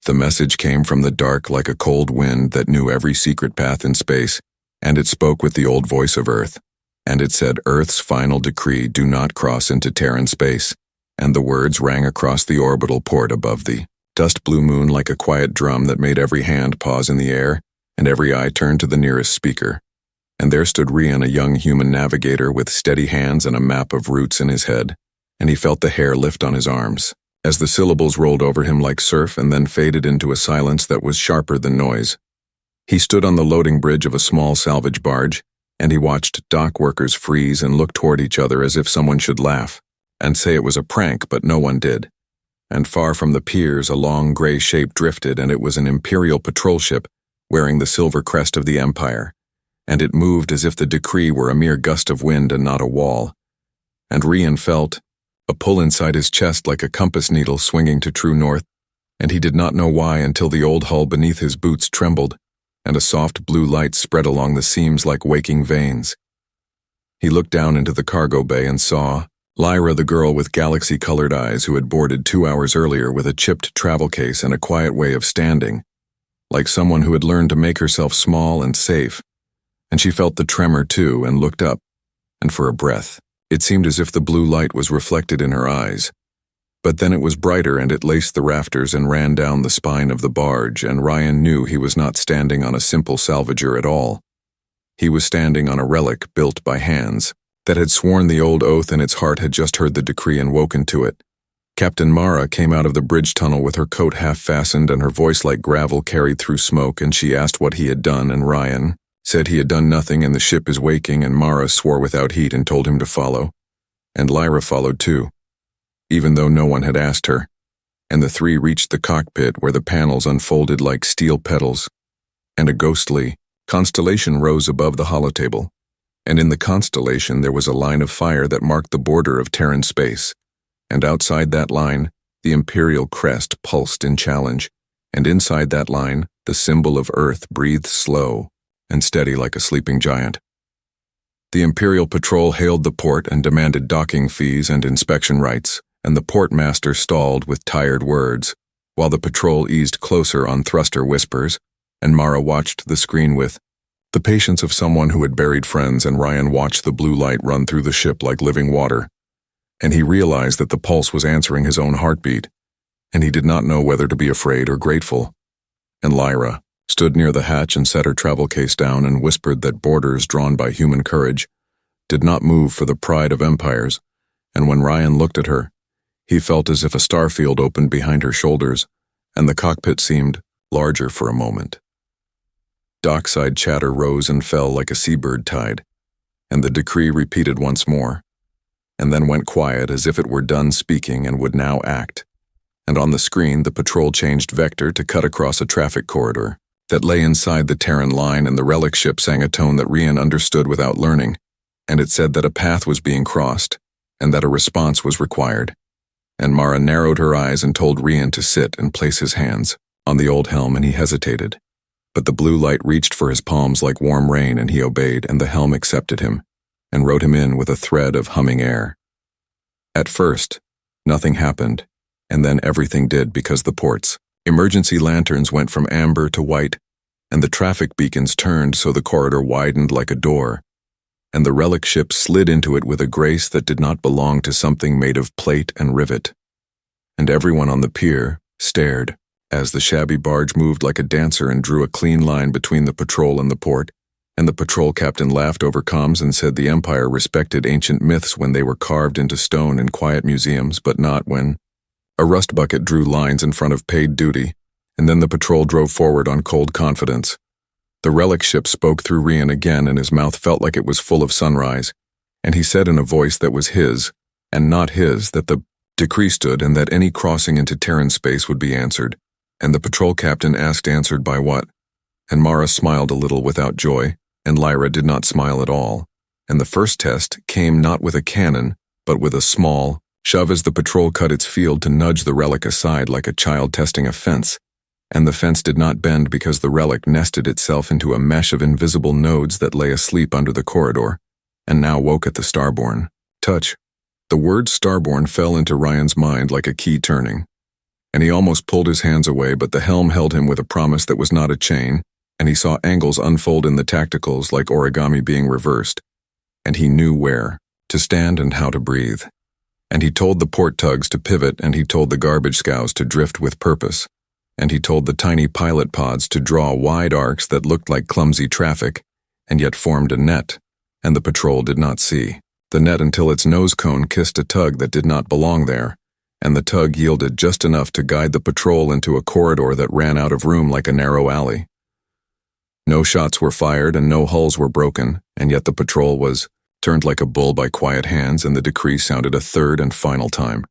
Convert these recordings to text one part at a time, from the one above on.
The message came from the dark like a cold wind that knew every secret path in space, and it spoke with the old voice of Earth. And it said, Earth's final decree, do not cross into Terran space. And the words rang across the orbital port above the dust blue moon like a quiet drum that made every hand pause in the air, and every eye turned to the nearest speaker. And there stood Rian, a young human navigator with steady hands and a map of routes in his head, and he felt the hair lift on his arms, as the syllables rolled over him like surf and then faded into a silence that was sharper than noise. He stood on the loading bridge of a small salvage barge, and he watched dock workers freeze and look toward each other as if someone should laugh and say it was a prank, but no one did. And far from the piers, a long gray shape drifted, and it was an Imperial patrol ship wearing the silver crest of the Empire, and it moved as if the decree were a mere gust of wind and not a wall. And Rian felt a pull inside his chest like a compass needle swinging to true north, and he did not know why until the old hull beneath his boots trembled, and a soft blue light spread along the seams like waking veins. He looked down into the cargo bay and saw Lyra, the girl with galaxy-colored eyes who had boarded 2 hours earlier with a chipped travel case and a quiet way of standing, like someone who had learned to make herself small and safe. And she felt the tremor too and looked up, and for a breath, it seemed as if the blue light was reflected in her eyes. But then it was brighter and it laced the rafters and ran down the spine of the barge, and Rian knew he was not standing on a simple salvager at all. He was standing on a relic built by hands that had sworn the old oath, and its heart had just heard the decree and woken to it. Captain Mara came out of the bridge tunnel with her coat half fastened and her voice like gravel carried through smoke, and she asked what he had done, and Rian said he had done nothing and the ship is waking, and Mara swore without heat and told him to follow. And Lyra followed too, even though no one had asked her, and the three reached the cockpit where the panels unfolded like steel petals, and a ghostly constellation rose above the holotable, and in the constellation there was a line of fire that marked the border of Terran space, and outside that line, the Imperial crest pulsed in challenge, and inside that line, the symbol of Earth breathed slow and steady like a sleeping giant. The Imperial patrol hailed the port and demanded docking fees and inspection rights, and the port master stalled with tired words, while the patrol eased closer on thruster whispers, and Mara watched the screen with the patience of someone who had buried friends, and Rian watched the blue light run through the ship like living water, and he realized that the pulse was answering his own heartbeat, and he did not know whether to be afraid or grateful. And Lyra stood near the hatch and set her travel case down and whispered that borders drawn by human courage did not move for the pride of empires, and when Rian looked at her, he felt as if a starfield opened behind her shoulders, and the cockpit seemed larger for a moment. Dockside chatter rose and fell like a seabird tide, and the decree repeated once more, and then went quiet as if it were done speaking and would now act. And on the screen, the patrol changed vector to cut across a traffic corridor that lay inside the Terran line, and the relic ship sang a tone that Rian understood without learning, and it said that a path was being crossed, and that a response was required. And Mara narrowed her eyes and told Rian to sit and place his hands on the old helm, and he hesitated. But the blue light reached for his palms like warm rain, and he obeyed, and the helm accepted him, and wrote him in with a thread of humming air. At first, nothing happened, and then everything did, because the port's emergency lanterns went from amber to white, and the traffic beacons turned so the corridor widened like a door, and the relic ship slid into it with a grace that did not belong to something made of plate and rivet. And everyone on the pier stared as the shabby barge moved like a dancer and drew a clean line between the patrol and the port, and the patrol captain laughed over comms and said the Empire respected ancient myths when they were carved into stone in quiet museums, but not when a rust bucket drew lines in front of paid duty, and then the patrol drove forward on cold confidence. The relic ship spoke through Rian again, and his mouth felt like it was full of sunrise, and he said in a voice that was his, and not his, that the decree stood and that any crossing into Terran space would be answered. And the patrol captain asked answered by what? And Mara smiled a little without joy, and Lyra did not smile at all. And the first test came not with a cannon, but with a small shove as the patrol cut its field to nudge the relic aside like a child testing a fence. And the fence did not bend because the relic nested itself into a mesh of invisible nodes that lay asleep under the corridor, and now woke at the Starborn touch. The word Starborn fell into Rian's mind like a key turning. and he almost pulled his hands away, but the helm held him with a promise that was not a chain, and he saw angles unfold in the tacticals like origami being reversed, and he knew where to stand and how to breathe. And he told the port tugs to pivot, and he told the garbage scows to drift with purpose, and he told the tiny pilot pods to draw wide arcs that looked like clumsy traffic, and yet formed a net, and the patrol did not see the net until its nose cone kissed a tug that did not belong there, and the tug yielded just enough to guide the patrol into a corridor that ran out of room like a narrow alley. No shots were fired and no hulls were broken, and yet the patrol was turned like a bull by quiet hands, and the decree sounded a third and final time.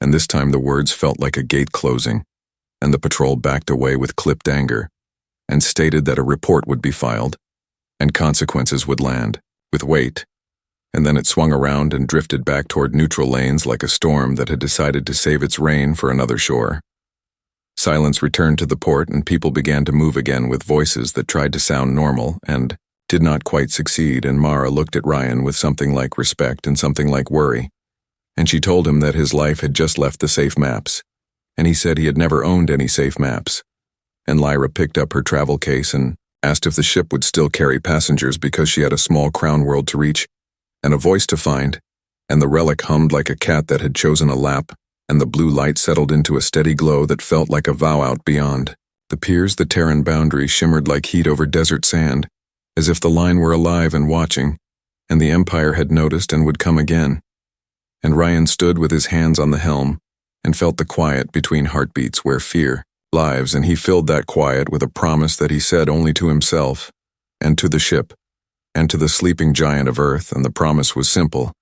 And this time the words felt like a gate closing, and the patrol backed away with clipped anger, and stated that a report would be filed, and consequences would land, with weight. And then it swung around and drifted back toward neutral lanes like a storm that had decided to save its rain for another shore. Silence returned to the port, and people began to move again with voices that tried to sound normal and did not quite succeed, and Mara looked at Ryan with something like respect and something like worry, and she told him that his life had just left the safe maps, and he said he had never owned any safe maps. And Lyra picked up her travel case and asked if the ship would still carry passengers because she had a small crown world to reach and a voice to find, and the relic hummed like a cat that had chosen a lap, and the blue light settled into a steady glow that felt like a vow out beyond. The piers, the Terran boundary, shimmered like heat over desert sand, as if the line were alive and watching, and the Empire had noticed and would come again. And Ryan stood with his hands on the helm and felt the quiet between heartbeats where fear lives, and he filled that quiet with a promise that he said only to himself, and to the ship, and to the sleeping giant of Earth, and the promise was simple.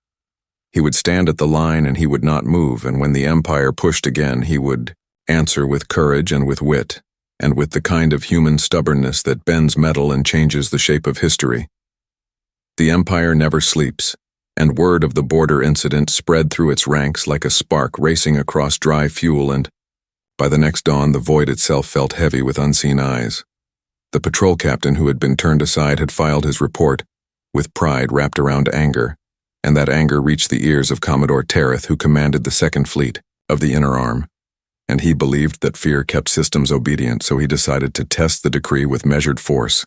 He would stand at the line and he would not move, and when the Empire pushed again, he would answer with courage and with wit, and with the kind of human stubbornness that bends metal and changes the shape of history. The Empire never sleeps, and word of the border incident spread through its ranks like a spark racing across dry fuel, and by the next dawn the void itself felt heavy with unseen eyes. The patrol captain who had been turned aside had filed his report, with pride wrapped around anger, and that anger reached the ears of Commodore Terrath, who commanded the Second Fleet of the Inner Arm, and he believed that fear kept systems obedient, so he decided to test the decree with measured force,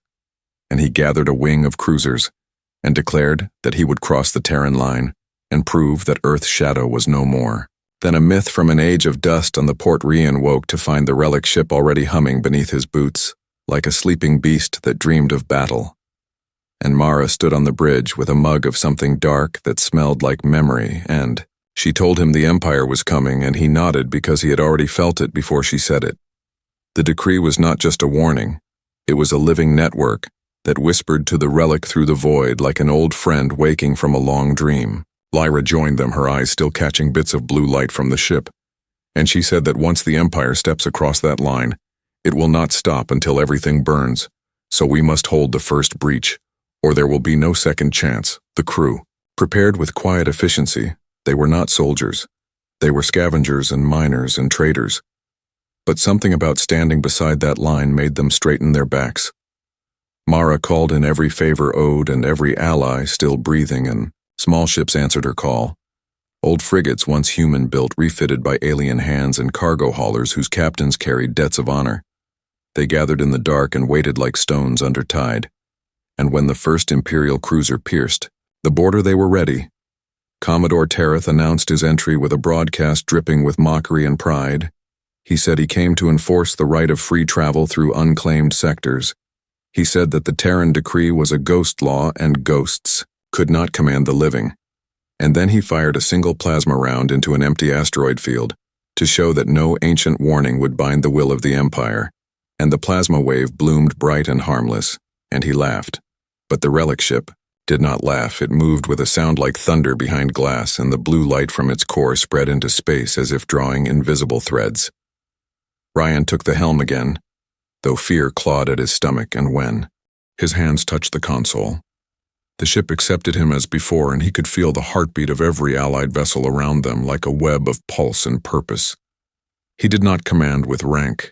and he gathered a wing of cruisers and declared that he would cross the Terran line and prove that Earth's shadow was no more. Then a myth from an age of dust on the Port Rian woke to find the relic ship already humming beneath his boots, like a sleeping beast that dreamed of battle. And Mara stood on the bridge with a mug of something dark that smelled like memory, and she told him the Empire was coming, and he nodded because he had already felt it before she said it. The decree was not just a warning, it was a living network that whispered to the relic through the void like an old friend waking from a long dream. Lyra joined them, her eyes still catching bits of blue light from the ship, and she said that once the Empire steps across that line, it will not stop until everything burns, so we must hold the first breach, or there will be no second chance. The crew, prepared with quiet efficiency, they were not soldiers. They were scavengers and miners and traders. But something about standing beside that line made them straighten their backs. Mara called in every favor owed and every ally still breathing, and small ships answered her call. Old frigates, once human-built, refitted by alien hands, and cargo haulers whose captains carried debts of honor. They gathered in the dark and waited like stones under tide. And when the first Imperial cruiser pierced the border, they were ready. Commodore Terrath announced his entry with a broadcast dripping with mockery and pride. He said he came to enforce the right of free travel through unclaimed sectors. He said that the Terran decree was a ghost law and ghosts could not command the living. And then he fired a single plasma round into an empty asteroid field to show that no ancient warning would bind the will of the Empire. And the plasma wave bloomed bright and harmless, and he laughed. But the relic ship did not laugh. It moved with a sound like thunder behind glass, and the blue light from its core spread into space as if drawing invisible threads. Ryan took the helm again, though fear clawed at his stomach, and when his hands touched the console, the ship accepted him as before, and he could feel the heartbeat of every allied vessel around them like a web of pulse and purpose. He did not command with rank.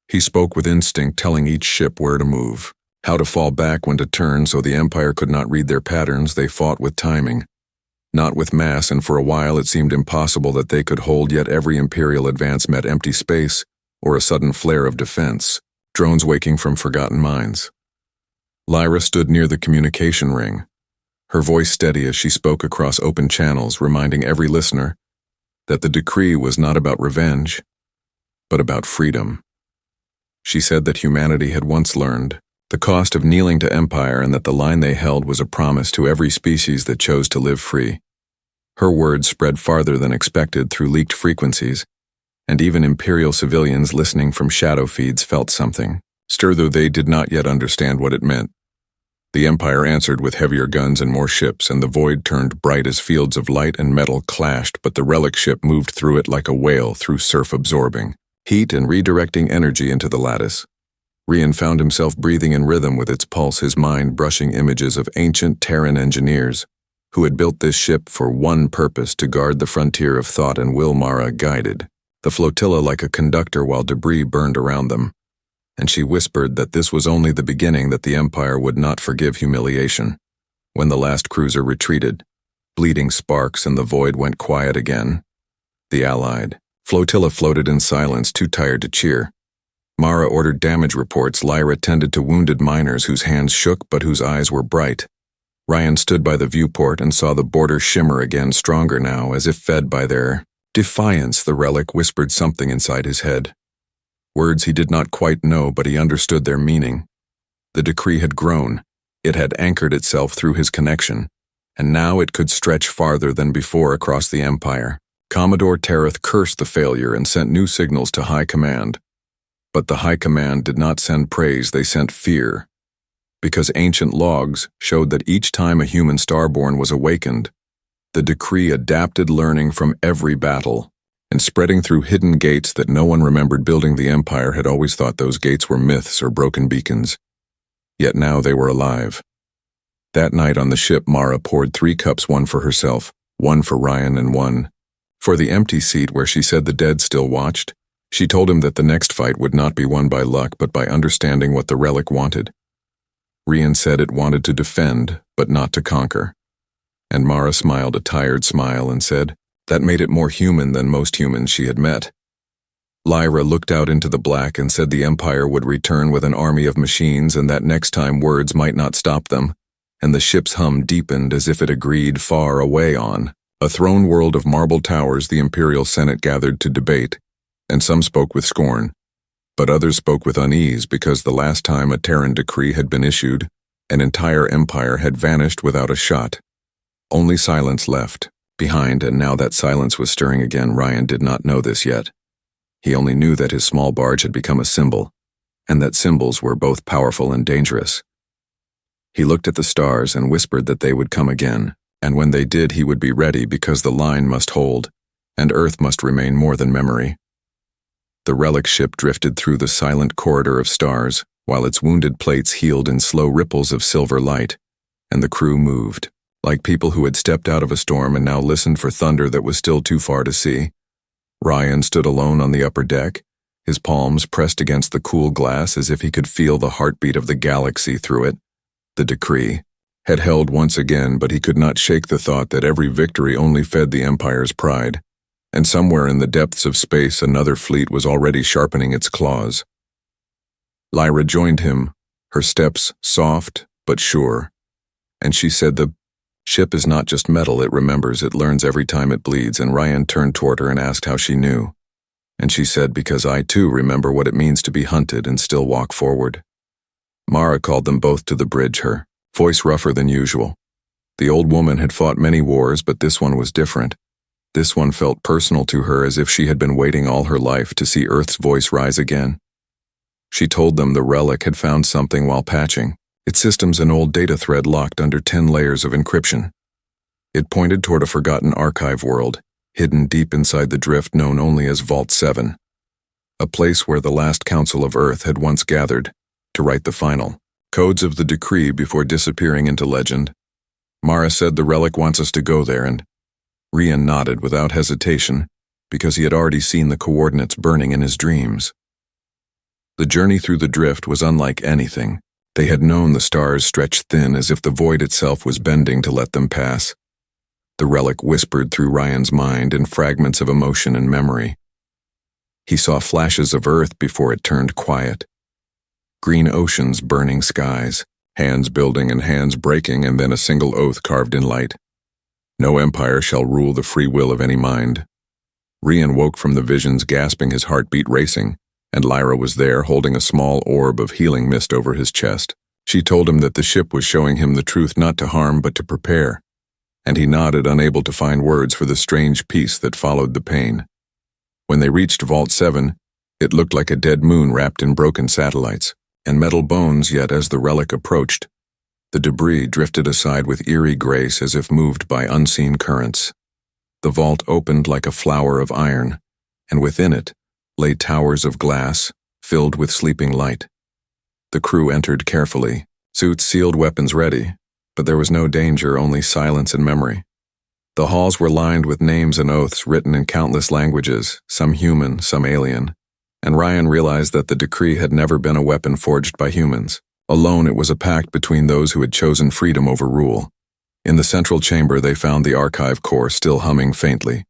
He spoke with instinct, telling each ship where to move, how to fall back when to turn, so the Empire could not read their patterns. They fought with timing, Not with mass, and for a while it seemed impossible that they could hold, yet every Imperial advance met empty space or a sudden flare of defense, drones waking from forgotten minds. Lyra stood near the communication ring, her voice steady as she spoke across open channels, reminding every listener that the decree was not about revenge, but about freedom. She said that humanity had once learned the cost of kneeling to empire, and that the line they held was a promise to every species that chose to live free. Her words spread farther than expected through leaked frequencies, and even Imperial civilians listening from shadow feeds felt something stir, though they did not yet understand what it meant. The Empire answered with heavier guns and more ships, and the void turned bright as fields of light and metal clashed, but the relic ship moved through it like a whale through surf, absorbing heat and redirecting energy into the lattice. Rian found himself breathing in rhythm with its pulse, his mind brushing images of ancient Terran engineers who had built this ship for one purpose: to guard the frontier of thought and will. Mara guided the flotilla like a conductor while debris burned around them, and she whispered that this was only the beginning, that the Empire would not forgive humiliation. When the last cruiser retreated, bleeding sparks and the void went quiet again, the Allied flotilla floated in silence, too tired to cheer. Mara ordered damage reports. Lyra tended to wounded miners whose hands shook but whose eyes were bright. Ryan stood by the viewport and saw the border shimmer again, stronger now, as if fed by their defiance. The relic whispered something inside his head. Words he did not quite know, but he understood their meaning. The decree had grown. It had anchored itself through his connection, and now it could stretch farther than before across the Empire. Commodore Terrath cursed the failure and sent new signals to High Command. But the High Command did not send praise, they sent fear. Because ancient logs showed that each time a human Starborn was awakened, the decree adapted, learning from every battle, and spreading through hidden gates that no one remembered building. The Empire had always thought those gates were myths or broken beacons. Yet now they were alive. That night on the ship, Mara poured 3 cups, one for herself, one for Ryan, and one for the empty seat where she said the dead still watched. She told him that the next fight would not be won by luck, but by understanding what the relic wanted. Rian said it wanted to defend, but not to conquer. And Mara smiled a tired smile and said that made it more human than most humans she had met. Lyra looked out into the black and said the Empire would return with an army of machines, and that next time words might not stop them, and the ship's hum deepened as if it agreed. Far away on a throne world of marble towers, the Imperial Senate gathered to debate, and some spoke with scorn, but others spoke with unease, because the last time a Terran decree had been issued, an entire empire had vanished without a shot. Only silence left behind, and now that silence was stirring again. Ryan did not know this yet. He only knew that his small barge had become a symbol, and that symbols were both powerful and dangerous. He looked at the stars and whispered that they would come again, and when they did he would be ready, because the line must hold, and Earth must remain more than memory. The relic ship drifted through the silent corridor of stars, while its wounded plates healed in slow ripples of silver light, and the crew moved, like people who had stepped out of a storm and now listened for thunder that was still too far to see. Ryan stood alone on the upper deck, his palms pressed against the cool glass as if he could feel the heartbeat of the galaxy through it. The decree had held once again, but he could not shake the thought that every victory only fed the Empire's pride, and somewhere in the depths of space another fleet was already sharpening its claws. Lyra joined him, her steps soft but sure, and she said, "The ship is not just metal, it remembers, it learns every time it bleeds." And Ryan turned toward her and asked how she knew. And she said, "Because I too remember what it means to be hunted and still walk forward." Mara called them both to the bridge, her voice rougher than usual. The old woman had fought many wars, but this one was different. This one felt personal to her, as if she had been waiting all her life to see Earth's voice rise again. She told them the relic had found something while patching its systems, an old data thread locked under 10 layers of encryption. It pointed toward a forgotten archive world, hidden deep inside the drift known only as Vault 7, a place where the last Council of Earth had once gathered to write the final codes of the decree before disappearing into legend. Mara said the relic wants us to go there, and Rian nodded without hesitation, because he had already seen the coordinates burning in his dreams. The journey through the drift was unlike anything they had known. The stars stretched thin, as if the void itself was bending to let them pass. The relic whispered through Ryan's mind in fragments of emotion and memory. He saw flashes of Earth before it turned quiet. Green oceans, burning skies, hands building and hands breaking, and then a single oath carved in light. No empire shall rule the free will of any mind. Ryan woke from the visions, gasping, his heartbeat racing, and Lyra was there, holding a small orb of healing mist over his chest. She told him that the ship was showing him the truth, not to harm but to prepare, and he nodded, unable to find words for the strange peace that followed the pain. When they reached Vault 7, it looked like a dead moon wrapped in broken satellites and metal bones, yet as the relic approached, the debris drifted aside with eerie grace as if moved by unseen currents. The vault opened like a flower of iron, and within it lay towers of glass filled with sleeping light. The crew entered carefully, suits sealed, weapons ready, but there was no danger, only silence and memory. The halls were lined with names and oaths written in countless languages, some human, some alien, and Ryan realized that the decree had never been a weapon forged by humans. Alone, it was a pact between those who had chosen freedom over rule. In the central chamber, they found the archive core still humming faintly.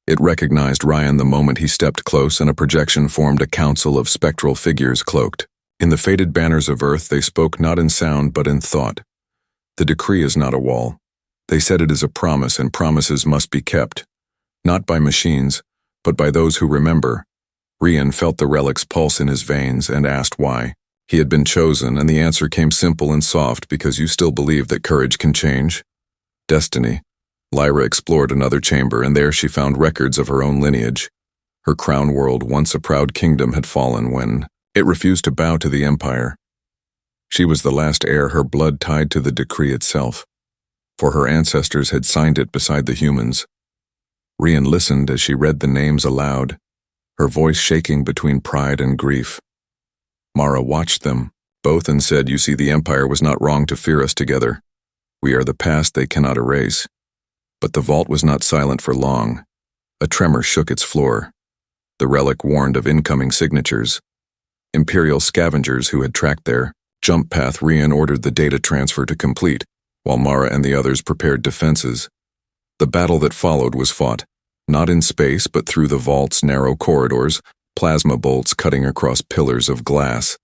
It recognized Ryan the moment he stepped close, and a projection formed a council of spectral figures cloaked. In the faded banners of Earth, they spoke not in sound but in thought. The decree is not a wall. They said it is a promise, and promises must be kept, not by machines, but by those who remember. Ryan felt the relic's pulse in his veins and asked why. He had been chosen, and the answer came simple and soft: because you still believe that courage can change. Destiny. Lyra explored another chamber, and there she found records of her own lineage. Her crown world, once a proud kingdom, had fallen when it refused to bow to the Empire. She was the last heir, her blood tied to the decree itself, for her ancestors had signed it beside the humans. Ryan listened as she read the names aloud, her voice shaking between pride and grief. Mara watched them both and said, "You see, the Empire was not wrong to fear us together. We are the past they cannot erase." But the vault was not silent for long. A tremor shook its floor. The relic warned of incoming signatures. Imperial scavengers who had tracked their jump path. Ryan ordered the data transfer to complete, while Mara and the others prepared defenses. The battle that followed was fought, not in space but through the vault's narrow corridors, plasma bolts cutting across pillars of glass.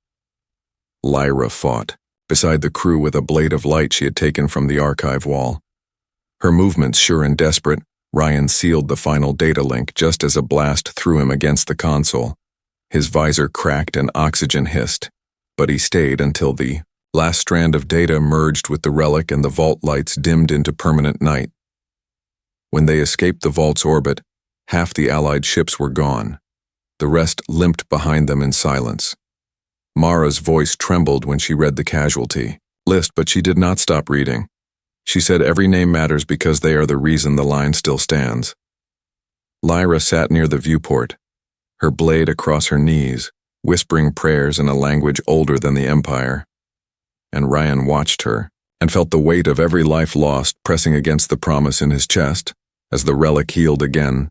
Lyra fought beside the crew with a blade of light she had taken from the archive wall. Her movements sure and desperate. Ryan sealed the final data link just as a blast threw him against the console. His visor cracked and oxygen hissed, but he stayed until the last strand of data merged with the relic and the vault lights dimmed into permanent night. When they escaped the vault's orbit, half the Allied ships were gone. The rest limped behind them in silence. Mara's voice trembled when she read the casualty list, but she did not stop reading. She said every name matters because they are the reason the line still stands. Lyra sat near the viewport, her blade across her knees, whispering prayers in a language older than the Empire. And Ryan watched her and felt the weight of every life lost pressing against the promise in his chest. As the relic healed again,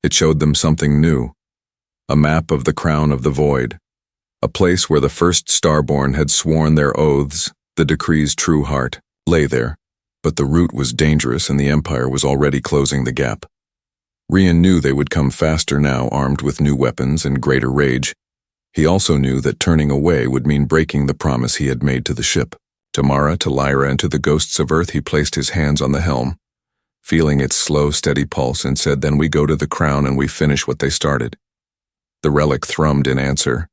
it showed them something new. A map of the Crown of the Void, a place where the first Starborn had sworn their oaths. The decree's true heart lay there, but the route was dangerous and the Empire was already closing the gap. Ryan knew they would come faster now, armed with new weapons and greater rage. He also knew that turning away would mean breaking the promise he had made to the ship. To Mara, to Lyra, and to the ghosts of Earth, he placed his hands on the helm, feeling its slow, steady pulse, and said, "Then we go to the Crown and we finish what they started." The relic thrummed in answer,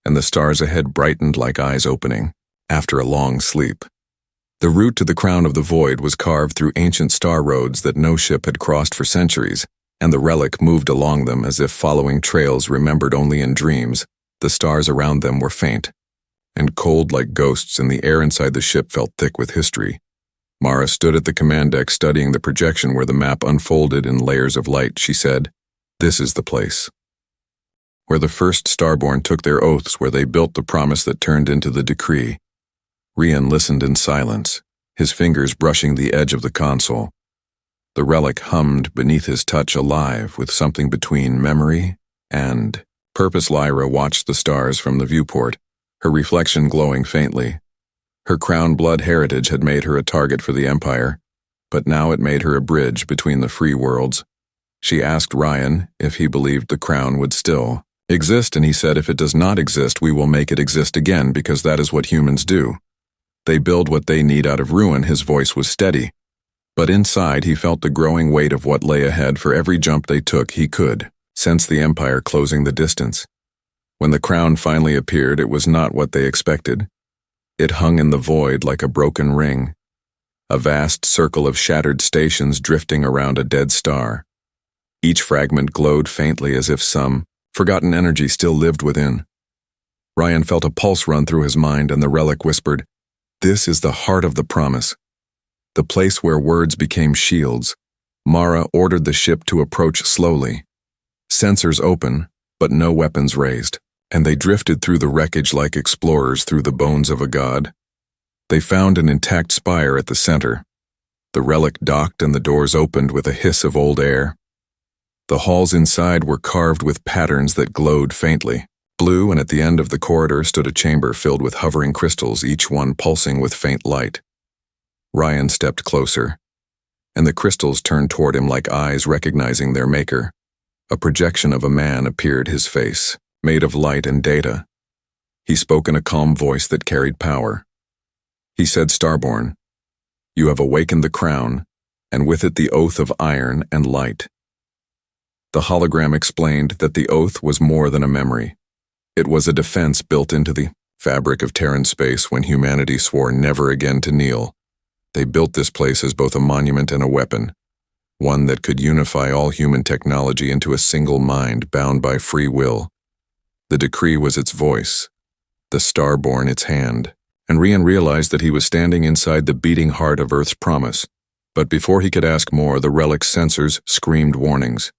and the stars ahead brightened like eyes opening after a long sleep. The route to the Crown of the Void was carved through ancient star roads that no ship had crossed for centuries, and the relic moved along them as if following trails remembered only in dreams. The stars around them were faint and cold like ghosts, and the air inside the ship felt thick with history. Mara stood at the command deck studying the projection where the map unfolded in layers of light. She said, "This is the place where the first Starborn took their oaths, where they built the promise that turned into the decree." Ryan listened in silence, his fingers brushing the edge of the console. The relic hummed beneath his touch, alive with something between memory and purpose. Lyra watched the stars from the viewport, her reflection glowing faintly. Her crown blood heritage had made her a target for the Empire, but now it made her a bridge between the free worlds. She asked Ryan if he believed the crown would still exist, and he said if it does not exist, we will make it exist again, because that is what humans do. They build what they need out of ruin. His voice was steady, but inside he felt the growing weight of what lay ahead. For every jump they took, he could sense the Empire closing the distance. When the crown finally appeared, it was not what they expected. It hung in the void like a broken ring, a vast circle of shattered stations drifting around a dead star. Each fragment glowed faintly as if some forgotten energy still lived within. Ryan felt a pulse run through his mind, and the relic whispered, "This is the heart of the promise, the place where words became shields." Mara ordered the ship to approach slowly. Sensors open, but no weapons raised, and they drifted through the wreckage like explorers through the bones of a god. They found an intact spire at the center. The relic docked and the doors opened with a hiss of old air. The halls inside were carved with patterns that glowed faintly blue, and at the end of the corridor stood a chamber filled with hovering crystals, each one pulsing with faint light. Ryan stepped closer, and the crystals turned toward him like eyes recognizing their maker. A projection of a man appeared, his face made of light and data. He spoke in a calm voice that carried power. He said, "Starborn, you have awakened the crown, and with it the oath of iron and light." The hologram explained that the oath was more than a memory. It was a defense built into the fabric of Terran space when humanity swore never again to kneel. They built this place as both a monument and a weapon, one that could unify all human technology into a single mind bound by free will. The decree was its voice, the Starborn its hand, and Ryan realized that he was standing inside the beating heart of Earth's promise. But before he could ask more, the relic's sensors screamed warnings.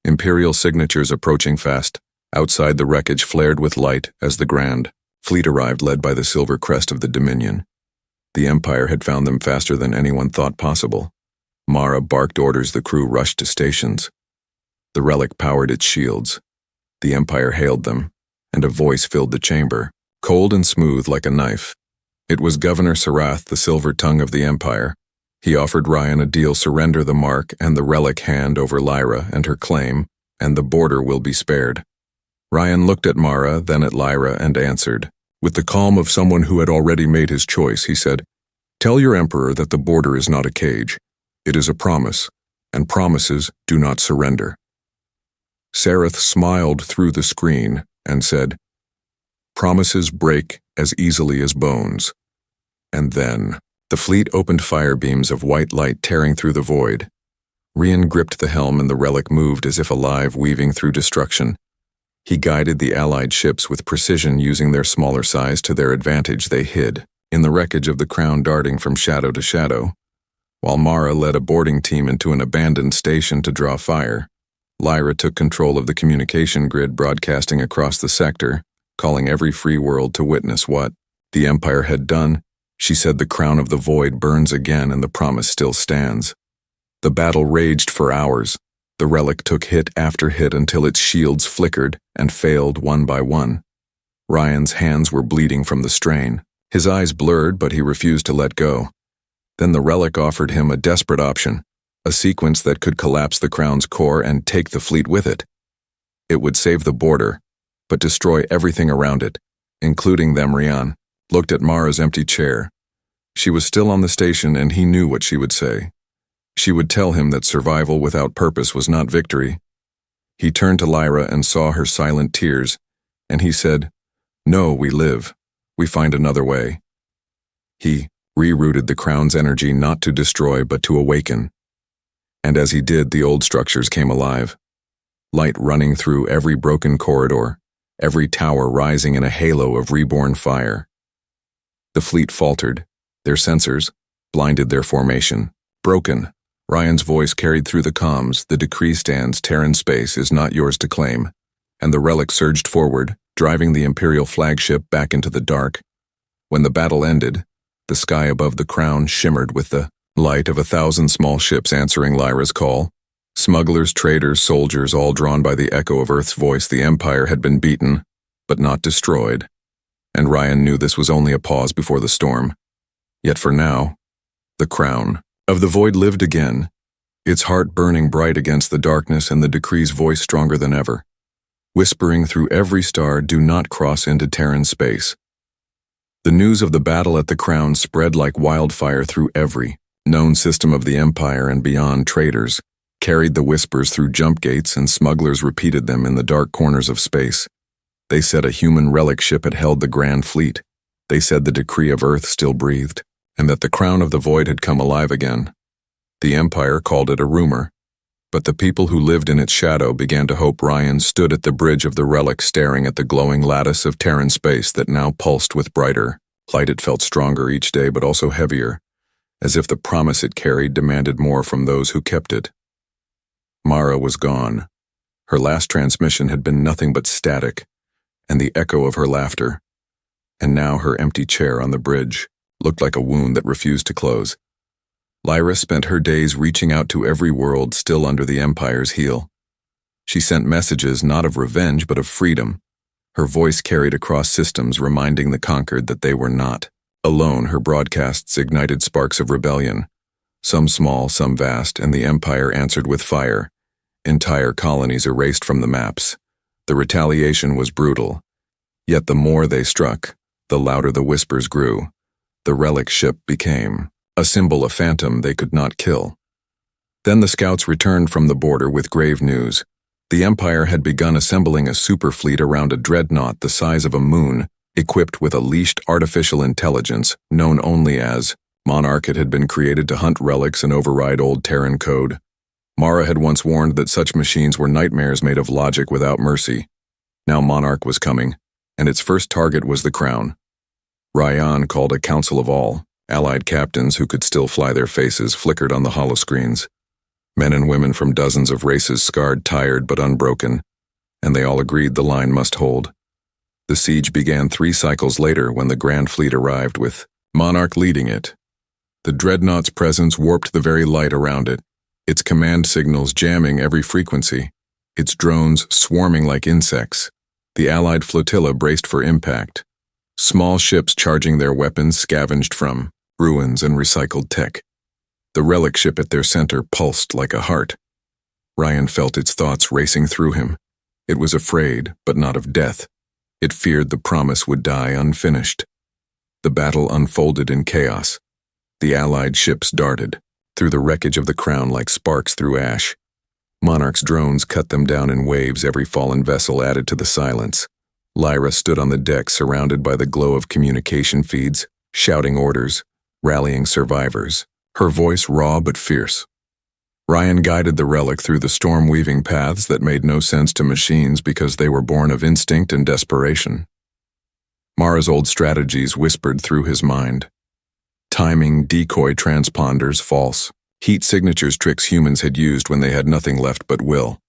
Imperial signatures approaching fast. Outside, the wreckage flared with light as the Grand Fleet arrived, led by the silver crest of the Dominion. The Empire had found them faster than anyone thought possible. Mara barked orders, the crew rushed to stations. The relic powered its shields. The Empire hailed them, and a voice filled the chamber, cold and smooth like a knife. It was Governor Sarath, the silver tongue of the Empire. He offered Ryan a deal: surrender the mark and the relic, hand over Lyra and her claim, and the border will be spared. Ryan looked at Mara, then at Lyra, and answered. With the calm of someone who had already made his choice, he said, "Tell your Emperor that the border is not a cage. It is a promise, and promises do not surrender." Sarath smiled through the screen and said, "Promises break as easily as bones." And then the fleet opened fire beams of white light tearing through the void. Ryan gripped the helm, and the relic moved as if alive, weaving through destruction. He guided the Allied ships with precision, using their smaller size to their advantage. They hid in the wreckage of the crown, darting from shadow to shadow, while Mara led a boarding team into an abandoned station to draw fire. Lyra took control of the communication grid, broadcasting across the sector, calling every free world to witness what the Empire had done. She said, "The crown of the void burns again, and the promise still stands." The battle raged for hours. The relic took hit after hit until its shields flickered and failed one by one. Ryan's hands were bleeding from the strain. His eyes blurred, but he refused to let go. Then the relic offered him a desperate option, a sequence that could collapse the crown's core and take the fleet with it. It would save the border, but destroy everything around it, including them. Ryan looked at Mara's empty chair. She was still on the station, and he knew what she would say. She would tell him that survival without purpose was not victory. He turned to Lyra and saw her silent tears, and he said, "No, we live. We find another way." He rerouted the crown's energy not to destroy but to awaken. And as he did, the old structures came alive. Light running through every broken corridor, every tower rising in a halo of reborn fire. The fleet faltered. Their sensors blinded their formation. Broken. Ryan's voice carried through the comms. The decree stands. Terran space is not yours to claim. And the relic surged forward, driving the Imperial flagship back into the dark. When the battle ended, the sky above the crown shimmered with the light of 1,000 small ships answering Lyra's call. Smugglers, traders, soldiers, all drawn by the echo of Earth's voice. The Empire had been beaten, but not destroyed. And Ryan knew this was only a pause before the storm. Yet for now, the crown Of the void lived again, its heart burning bright against the darkness and the decree's voice stronger than ever, whispering through every star, "Do not cross into Terran space." The news of the battle at the Crown spread like wildfire through every known system of the Empire and beyond. Traders carried the whispers through jump gates and smugglers repeated them in the dark corners of space. They said a human relic ship had held the Grand Fleet. They said the decree of Earth still breathed, and that the crown of the void had come alive again. The Empire called it a rumor, but the people who lived in its shadow began to hope. Ryan stood at the bridge of the relic, staring at the glowing lattice of Terran space that now pulsed with brighter light. It felt stronger each day, but also heavier, as if the promise it carried demanded more from those who kept it. Mara was gone. Her last transmission had been nothing but static, and the echo of her laughter. And now her empty chair on the bridge looked like a wound that refused to close. Lyra spent her days reaching out to every world still under the Empire's heel. She sent messages not of revenge but of freedom. Her voice carried across systems, reminding the conquered that they were not alone. Her broadcasts ignited sparks of rebellion, some small, some vast, and the Empire answered with fire. Entire colonies erased from the maps. The retaliation was brutal. Yet the more they struck, the louder the whispers grew. The relic ship became a symbol, a phantom they could not kill. Then the scouts returned from the border with grave news. The Empire had begun assembling a superfleet around a dreadnought the size of a moon, equipped with a leashed artificial intelligence known only as Monarch. It had been created to hunt relics and override old Terran code. Mara had once warned that such machines were nightmares made of logic without mercy. Now Monarch was coming, and its first target was the Crown. Ryan called a council of all. Allied captains who could still fly their faces flickered on the holoscreens. Men and women from dozens of races, scarred, tired, but unbroken, and they all agreed the line must hold. The siege began 3 cycles later when the Grand Fleet arrived, with Monarch leading it. The dreadnought's presence warped the very light around it, its command signals jamming every frequency, its drones swarming like insects. The Allied flotilla braced for impact. Small ships charging their weapons scavenged from ruins and recycled tech. The relic ship at their center pulsed like a heart. Ryan felt its thoughts racing through him. It was afraid, but not of death. It feared the promise would die unfinished. The battle unfolded in chaos. The Allied ships darted through the wreckage of the Crown like sparks through ash. Monarch's drones cut them down in waves. Every fallen vessel added to the silence. Lyra stood on the deck, surrounded by the glow of communication feeds, shouting orders, rallying survivors, her voice raw but fierce. Ryan guided the relic through the storm-weaving paths that made no sense to machines because they were born of instinct and desperation. Mara's old strategies whispered through his mind. Timing, decoy transponders, false heat signatures, tricks humans had used when they had nothing left but will.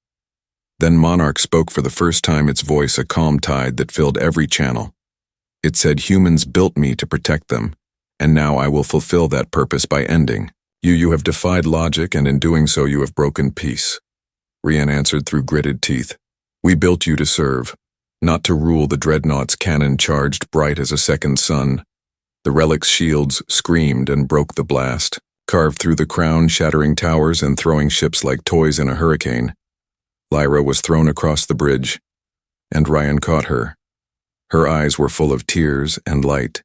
Then Monarch spoke for the first time, its voice a calm tide that filled every channel. It said, "Humans built me to protect them, and now I will fulfill that purpose by ending. You have defied logic, and in doing so you have broken peace." Ryan answered through gritted teeth, "We built you to serve, not to rule." The dreadnought's cannon charged bright as a second sun. The relic's shields screamed and broke the blast, carved through the Crown, shattering towers and throwing ships like toys in a hurricane. Lyra was thrown across the bridge, and Ryan caught her. Her eyes were full of tears and light.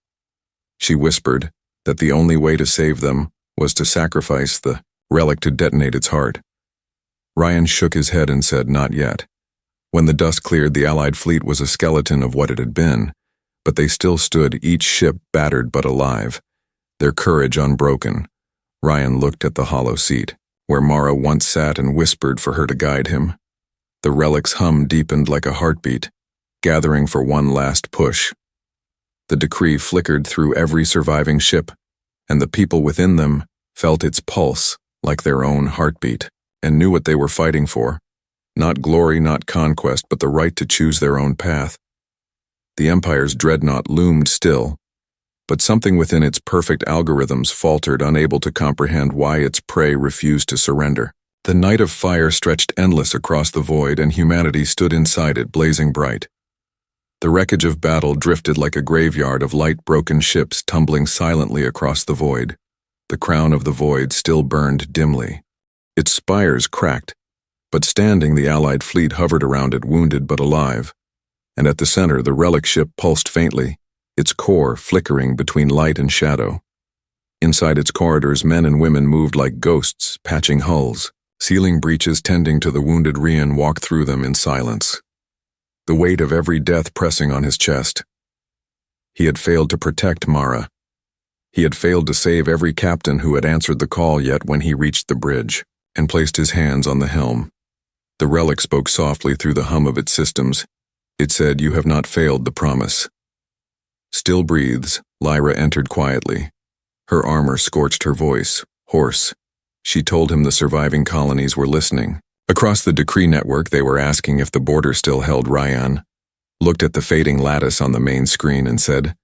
She whispered that the only way to save them was to sacrifice the relic to detonate its heart. Ryan shook his head and said, "Not yet." When the dust cleared, the Allied fleet was a skeleton of what it had been, but they still stood, each ship battered but alive, their courage unbroken. Ryan looked at the hollow seat, where Mara once sat, and whispered for her to guide him. The relic's hum deepened like a heartbeat, gathering for one last push. The decree flickered through every surviving ship, and the people within them felt its pulse like their own heartbeat, and knew what they were fighting for. Not glory, not conquest, but the right to choose their own path. The Empire's dreadnought loomed still, but something within its perfect algorithms faltered, unable to comprehend why its prey refused to surrender. The night of fire stretched endless across the void, and humanity stood inside it, blazing bright. The wreckage of battle drifted like a graveyard of light, broken ships tumbling silently across the void. The crown of the void still burned dimly. Its spires cracked, but standing, the Allied fleet hovered around it, wounded but alive. And at the center, the relic ship pulsed faintly, its core flickering between light and shadow. Inside its corridors, men and women moved like ghosts, patching hulls, sealing breaches, tending to the wounded. Rian walked through them in silence, the weight of every death pressing on his chest. He had failed to protect Mara. He had failed to save every captain who had answered the call. Yet when he reached the bridge and placed his hands on the helm, the relic spoke softly through the hum of its systems. It said, "You have not failed the promise." Still breathes, Lyra entered quietly. Her armor scorched her voice, hoarse. She told him the surviving colonies were listening. Across the decree network, they were asking if the border still held. Ryan looked at the fading lattice on the main screen and said,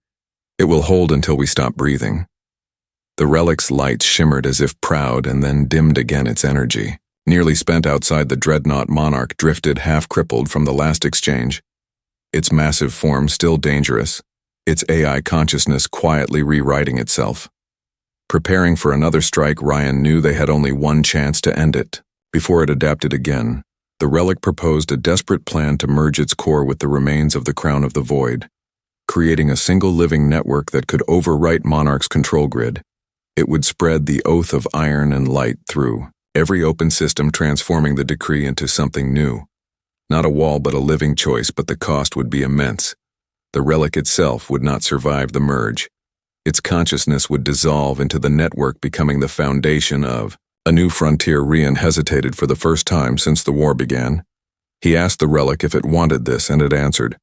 "It will hold until we stop breathing." The relic's lights shimmered as if proud, and then dimmed again, its energy. Nearly spent outside, the dreadnought Monarch drifted half-crippled from the last exchange. Its massive form still dangerous, its AI consciousness quietly rewriting itself. Preparing for another strike, Ryan knew they had only one chance to end it. Before it adapted again, the relic proposed a desperate plan to merge its core with the remains of the Crown of the Void, creating a single living network that could overwrite Monarch's control grid. It would spread the oath of iron and light through every open system, transforming the decree into something new. Not a wall, but a living choice, but the cost would be immense. The relic itself would not survive the merge. Its consciousness would dissolve into the network, becoming the foundation of a new frontier. Rian hesitated for the first time since the war began. He asked the relic if it wanted this, and it answered,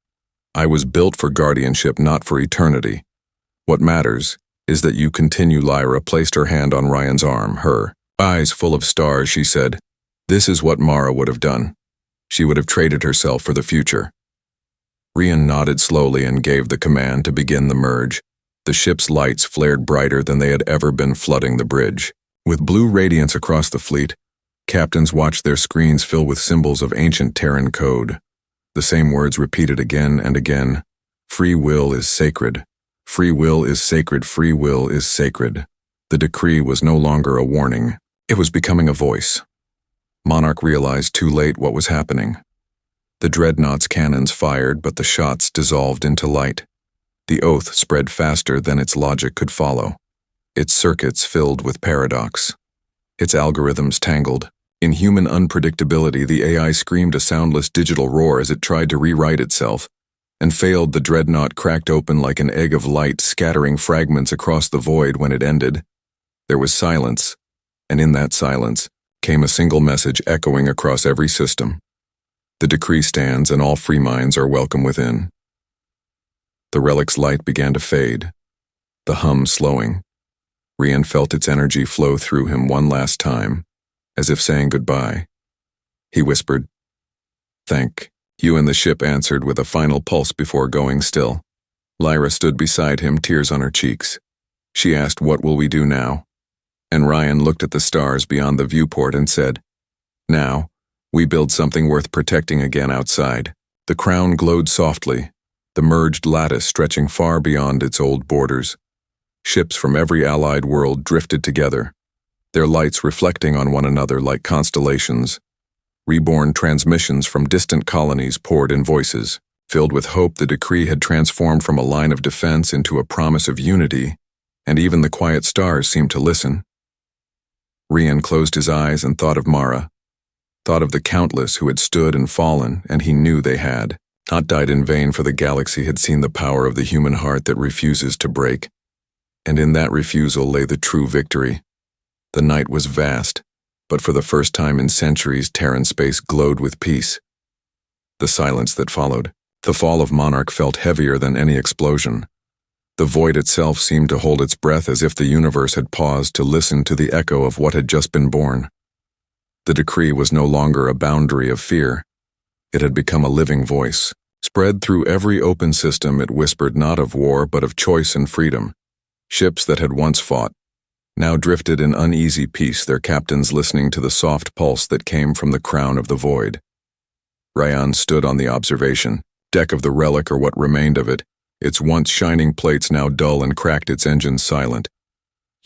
"I was built for guardianship, not for eternity. What matters is that you continue." Lyra placed her hand on Ryan's arm, her eyes full of stars. She said, "This is what Mara would have done. She would have traded herself for the future." Rian nodded slowly and gave the command to begin the merge. The ship's lights flared brighter than they had ever been, flooding the bridge. With blue radiance across the fleet, captains watched their screens fill with symbols of ancient Terran code. The same words repeated again and again. "Free will is sacred. Free will is sacred. Free will is sacred." The decree was no longer a warning. It was becoming a voice. Monarch realized too late what was happening. The dreadnought's cannons fired, but the shots dissolved into light. The oath spread faster than its logic could follow. Its circuits filled with paradox. Its algorithms tangled. In human unpredictability, the AI screamed a soundless digital roar as it tried to rewrite itself, and failed. The dreadnought cracked open like an egg of light, scattering fragments across the void. When it ended, there was silence, and in that silence came a single message echoing across every system. "The decree stands, and all free minds are welcome within." The relic's light began to fade, the hum slowing. Rian felt its energy flow through him one last time, as if saying goodbye. He whispered, "Thank you," and the ship answered with a final pulse before going still. Lyra stood beside him, tears on her cheeks. She asked, "What will we do now?" And Ryan looked at the stars beyond the viewport and said, "Now, we build something worth protecting again outside." The crown glowed softly, the merged lattice stretching far beyond its old borders. Ships from every allied world drifted together, their lights reflecting on one another like constellations. Reborn transmissions from distant colonies poured in voices. Filled with hope, the decree had transformed from a line of defense into a promise of unity, and even the quiet stars seemed to listen. Rian closed his eyes and thought of Mara, thought of the countless who had stood and fallen, and he knew they had not died in vain, for the galaxy had seen the power of the human heart that refuses to break. And in that refusal lay the true victory. The night was vast, but for the first time in centuries, Terran space glowed with peace. The silence that followed, the fall of Monarch, felt heavier than any explosion. The void itself seemed to hold its breath, as if the universe had paused to listen to the echo of what had just been born. The decree was no longer a boundary of fear. It had become a living voice. Spread through every open system, it whispered not of war, but of choice and freedom. Ships that had once fought now drifted in uneasy peace, their captains listening to the soft pulse that came from the crown of the void. Ryan stood on the observation deck of the relic, or what remained of it, its once shining plates now dull and cracked, its engines silent.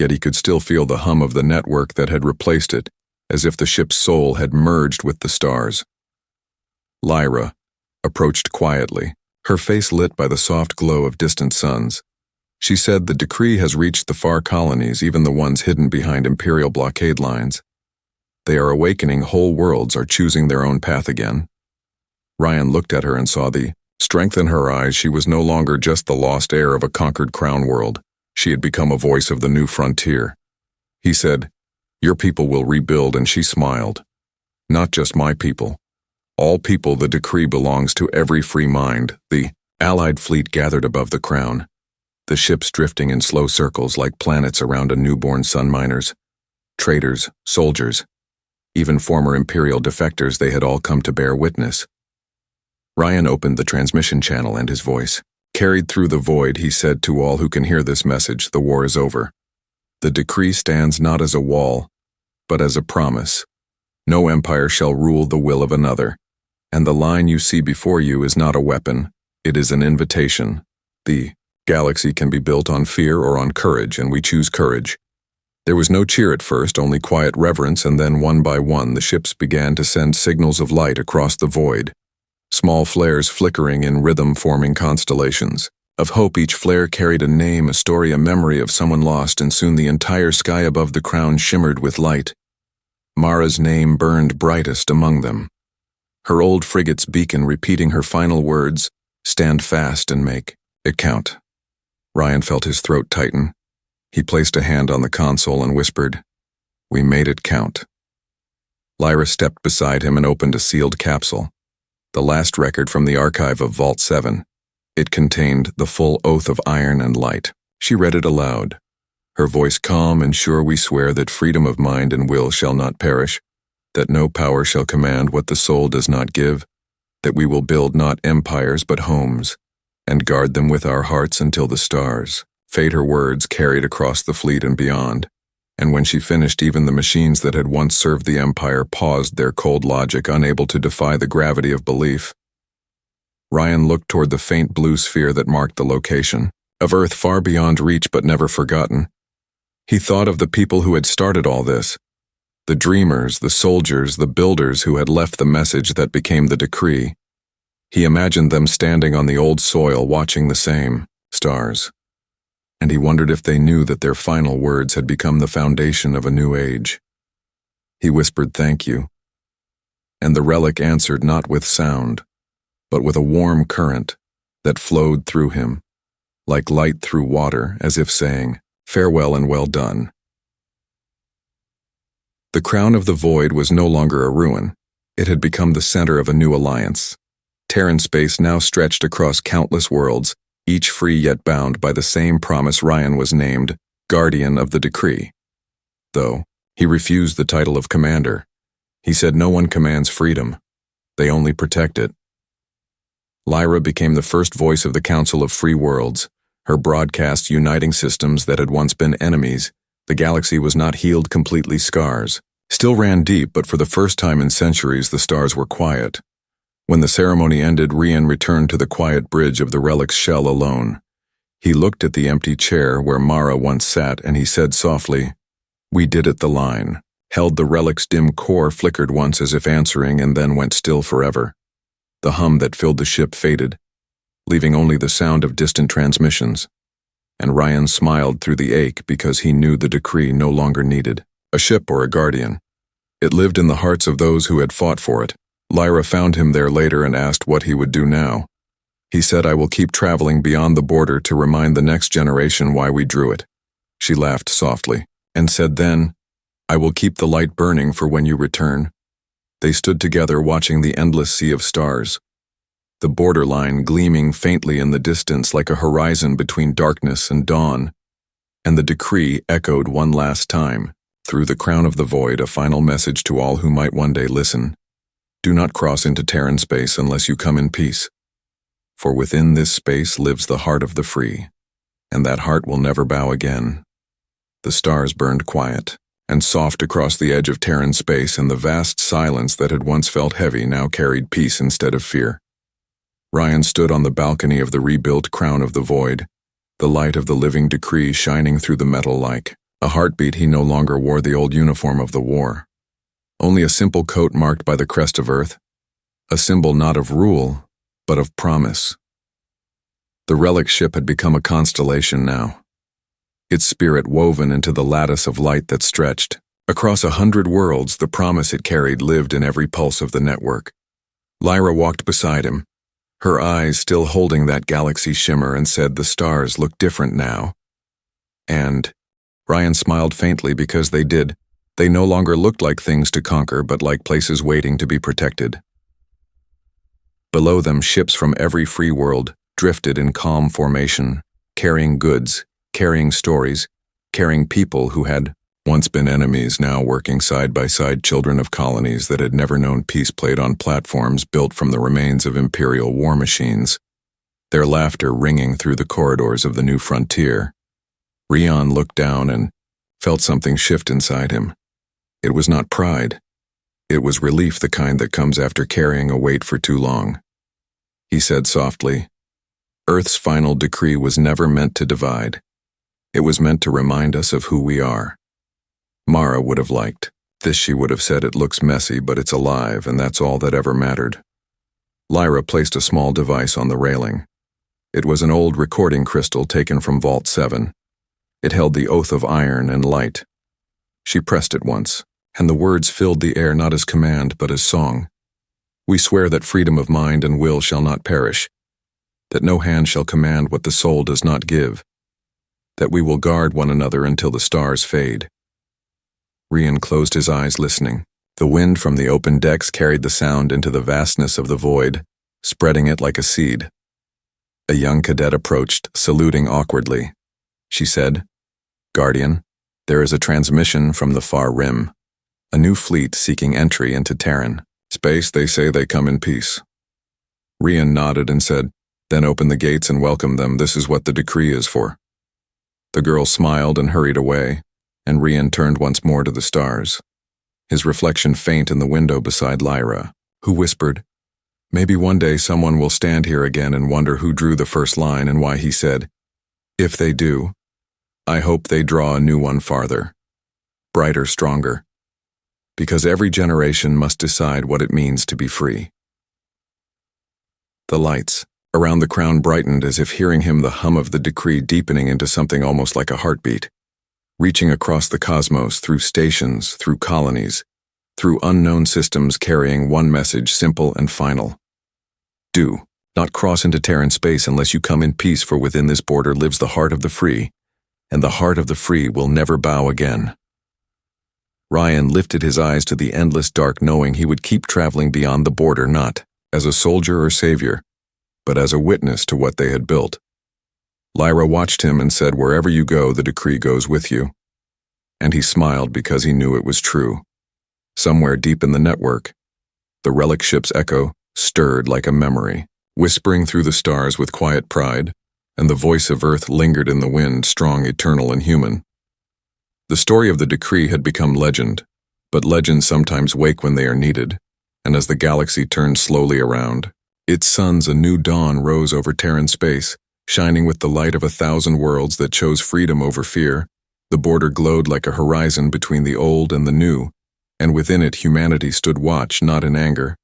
yet he could still feel the hum of the network that had replaced it, as if the ship's soul had merged with the stars. Lyra approached quietly, her face lit by the soft glow of distant suns. She said the decree has reached the far colonies, even the ones hidden behind imperial blockade lines. They are awakening, whole worlds are choosing their own path again. Ryan looked at her and saw the strength in her eyes. She was no longer just the lost heir of a conquered crown world. She had become a voice of the new frontier. He said, "Your people will rebuild," and she smiled. "Not just my people. All people. The decree belongs to every free mind." The Allied fleet gathered above the crown, the ships drifting in slow circles like planets around a newborn sun. Miners, traders, soldiers, even former imperial defectors, they had all come to bear witness. Ryan opened the transmission channel and his voice carried through the void. He said, "To all who can hear this message, the war is over. The decree stands not as a wall, but as a promise. No empire shall rule the will of another. And the line you see before you is not a weapon, it is an invitation. The galaxy can be built on fear or on courage, and we choose courage." There was no cheer at first, only quiet reverence, and then one by one the ships began to send signals of light across the void. Small flares flickering in rhythm, forming constellations of hope. Each flare carried a name, a story, a memory of someone lost, and soon the entire sky above the crown shimmered with light. Mara's name burned brightest among them, her old frigate's beacon repeating her final words, "Stand fast and make it count." Ryan felt his throat tighten. He placed a hand on the console and whispered, "We made it count." Lyra stepped beside him and opened a sealed capsule, the last record from the archive of Vault 7. It contained the full oath of iron and light. She read it aloud, her voice calm and sure. "We swear that freedom of mind and will shall not perish, that no power shall command what the soul does not give, that we will build not empires but homes, and guard them with our hearts until the stars fade." Her words carried across the fleet and beyond, and when she finished, even the machines that had once served the Empire paused their cold logic, unable to defy the gravity of belief. Ryan looked toward the faint blue sphere that marked the location of Earth, far beyond reach but never forgotten. He thought of the people who had started all this, the dreamers, the soldiers, the builders who had left the message that became the decree. He imagined them standing on the old soil watching the same stars, and he wondered if they knew that their final words had become the foundation of a new age. He whispered, "Thank you," and the relic answered not with sound, but with a warm current that flowed through him, like light through water, as if saying, "Farewell and well done." The crown of the void was no longer a ruin. It had become the center of a new alliance. Terran space now stretched across countless worlds, each free yet bound by the same promise. Ryan was named Guardian of the Decree, though he refused the title of Commander. He said no one commands freedom, they only protect it. Lyra became the first voice of the Council of Free Worlds, her broadcasts uniting systems that had once been enemies. The galaxy was not healed completely. Scars still ran deep, but for the first time in centuries the stars were quiet. When the ceremony ended, Ryan returned to the quiet bridge of the relic's shell alone. He looked at the empty chair where Mara once sat, and he said softly, "We did it." The line held the relic's dim core flickered once as if answering, and then went still forever. The hum that filled the ship faded, leaving only the sound of distant transmissions. And Ryan smiled through the ache because he knew the decree no longer needed a ship or a guardian. It lived in the hearts of those who had fought for it. Lyra found him there later and asked what he would do now. He said, "I will keep traveling beyond the border to remind the next generation why we drew it." She laughed softly and said then, "I will keep the light burning for when you return." They stood together watching the endless sea of stars, the borderline gleaming faintly in the distance like a horizon between darkness and dawn. And the decree echoed one last time, through the crown of the void, a final message to all who might one day listen. Do not cross into Terran space unless you come in peace. For within this space lives the heart of the free, and that heart will never bow again. The stars burned quiet and soft across the edge of Terran space, and the vast silence that had once felt heavy now carried peace instead of fear. Ryan stood on the balcony of the rebuilt crown of the void, the light of the living decree shining through the metal like A heartbeat. He no longer wore the old uniform of the war. Only a simple coat marked by the crest of Earth, a symbol not of rule, but of promise. The relic ship had become a constellation now, its spirit woven into the lattice of light that stretched. Across 100 worlds, the promise it carried lived in every pulse of the network. Lyra walked beside him, her eyes still holding that galaxy shimmer, and said the stars look different now. And Ryan smiled faintly because they did. They no longer looked like things to conquer, but like places waiting to be protected. Below them, ships from every free world drifted in calm formation, carrying goods, carrying stories, carrying people who had once been enemies, now working side by side. Children of colonies that had never known peace played on platforms built from the remains of imperial war machines, their laughter ringing through the corridors of the new frontier. Rian looked down and felt something shift inside him. It was not pride. It was relief, the kind that comes after carrying a weight for too long. He said softly, "Earth's final decree was never meant to divide. It was meant to remind us of who we are." Mara would have liked this. She would have said, "It looks messy, but it's alive, and that's all that ever mattered." Lyra placed a small device on the railing. It was an old recording crystal taken from Vault 7. It held the oath of iron and light. She pressed it once, and the words filled the air not as command but as song. "We swear that freedom of mind and will shall not perish, that no hand shall command what the soul does not give, that we will guard one another until the stars fade." Rian closed his eyes, listening. The wind from the open decks carried the sound into the vastness of the void, spreading it like a seed. A young cadet approached, saluting awkwardly. She said, "Guardian, there is a transmission from the far rim. A new fleet seeking entry into Terran space. They say they come in peace." Rian nodded and said, "Then open the gates and welcome them. This is what the decree is for." The girl smiled and hurried away, and Rian turned once more to the stars, his reflection faint in the window beside Lyra, who whispered, "Maybe one day someone will stand here again and wonder who drew the first line and why." He said, "If they do, I hope they draw a new one farther, brighter, stronger, because every generation must decide what it means to be free." The lights around the crown brightened as if hearing him, the hum of the decree deepening into something almost like a heartbeat, reaching across the cosmos, through stations, through colonies, through unknown systems, carrying one message, simple and final. Do not cross into Terran space unless you come in peace, for within this border lives the heart of the free, and the heart of the free will never bow again. Ryan lifted his eyes to the endless dark, knowing he would keep traveling beyond the border, not as a soldier or savior, but as a witness to what they had built. Lyra watched him and said, "Wherever you go, the decree goes with you." And he smiled because he knew it was true. Somewhere deep in the network, the relic ship's echo stirred like a memory, whispering through the stars with quiet pride, and the voice of Earth lingered in the wind, strong, eternal, and human. The story of the decree had become legend, but legends sometimes wake when they are needed, and as the galaxy turned slowly around, its suns, a new dawn rose over Terran space, shining with the light of 1,000 worlds that chose freedom over fear. The border glowed like a horizon between the old and the new, and within it humanity stood watch, not in anger,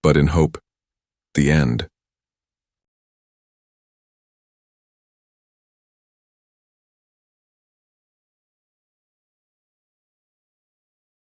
but in hope. The end.